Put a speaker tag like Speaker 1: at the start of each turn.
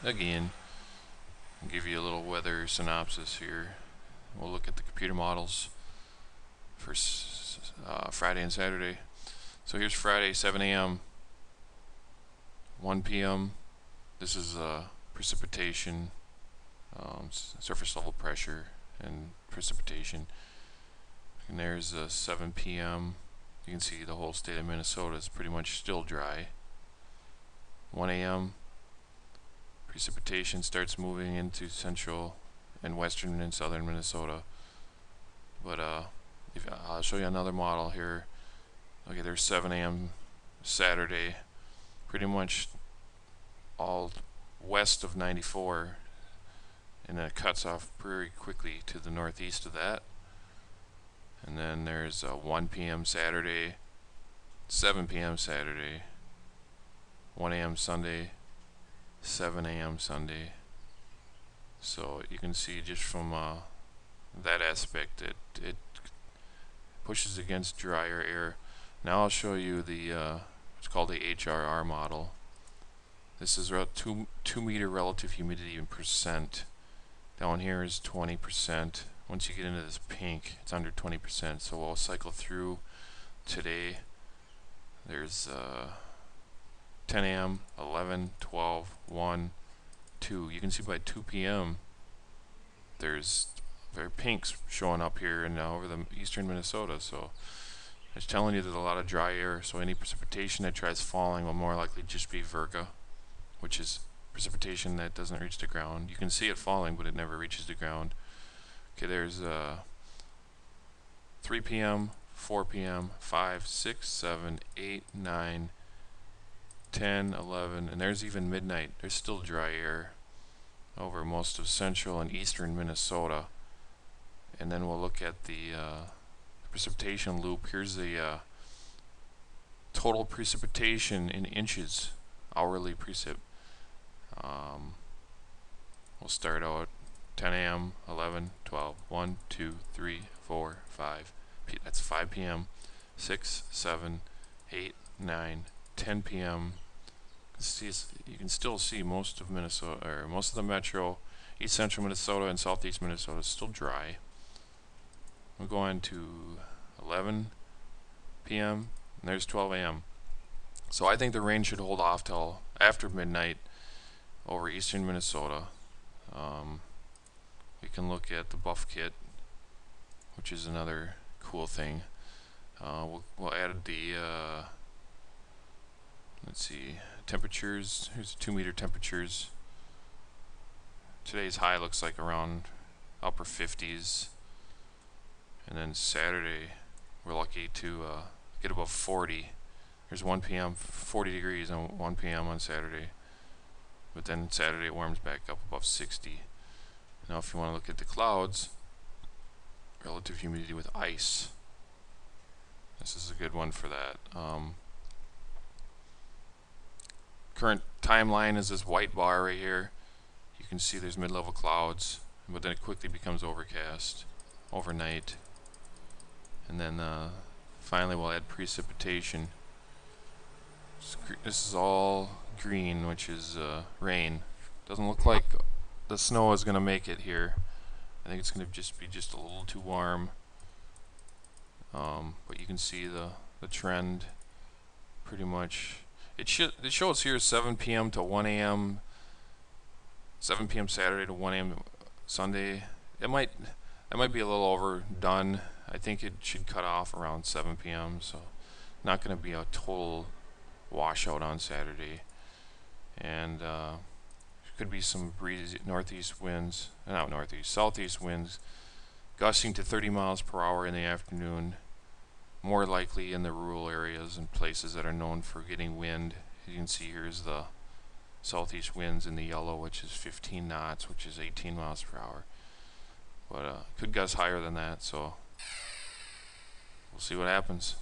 Speaker 1: again, I'll give you a little weather synopsis here. We'll look at the computer models for Friday and Saturday. So here's Friday, 7 a.m., 1 p.m. This is precipitation, surface level pressure, and precipitation. And there's 7 p.m. You can see the whole state of Minnesota is pretty much still dry. 1 a.m. precipitation starts moving into central and western and southern Minnesota. But I'll show you another model here. Okay, there's 7 a.m. Saturday, pretty much all west of 94, and then it cuts off very quickly to the northeast of that. And then there's 1 p.m. Saturday, 7 p.m. Saturday, 1 a.m. Sunday, 7 a.m. Sunday. So you can see just from that aspect, it pushes against drier air. Now I'll show you the what's called the HRR model. This is 2 meter relative humidity in percent. Down here is 20%. Once you get into this pink, it's under 20%. So we'll cycle through today. There's 10 a.m., 11, 12, 1, 2. You can see by 2 p.m. there's very pinks showing up here and over the eastern Minnesota. So it's telling you there's a lot of dry air. So any precipitation that tries falling will more likely just be virga, which is precipitation that doesn't reach the ground. You can see it falling, but it never reaches the ground. Okay, there's 3 p.m., 4 p.m., 5, 6, 7, 8, 9, 10, 11, and there's even midnight. There's still dry air over most of central and eastern Minnesota. And then we'll look at the precipitation loop. Here's the total precipitation in inches, hourly precip. We'll start out 10 a.m., 11, 12, 1, 2, 3, 4, 5. That's 5 p.m., 6, 7, 8, 9, 10 p.m. You can still see most of Minnesota, or most of the metro, east central Minnesota and southeast Minnesota is still dry. We'll go on to 11 p.m. and there's 12 a.m. So I think the rain should hold off till after midnight over eastern Minnesota. We can look at the buff kit, which is another cool thing. We'll add the let's see, temperatures. Here's the 2 meter temperatures. Today's high looks like around upper 50s, and then Saturday we're lucky to get above 40. There's 1 p.m. 40 degrees on 1 p.m. on Saturday, but then Saturday it warms back up above 60. Now if you want to look at the clouds, relative humidity with ice, this is a good one for that. Current timeline is this white bar right here. You can see there's mid-level clouds, but then it quickly becomes overcast overnight. And then finally we'll add precipitation. This is all green, which is rain. Doesn't look like the snow is going to make it here. I think it's going to be just a little too warm. But you can see the trend pretty much. It shows here 7 p.m. to 1 a.m. 7 p.m. Saturday to 1 a.m. Sunday. That might be a little overdone. I think it should cut off around 7 p.m. So not going to be a total washout on Saturday. And could be some breezy northeast winds, southeast winds, gusting to 30 miles per hour in the afternoon. More likely in the rural areas and places that are known for getting wind. You can see here's the southeast winds in the yellow, which is 15 knots, which is 18 miles per hour. But could gust higher than that, so we'll see what happens.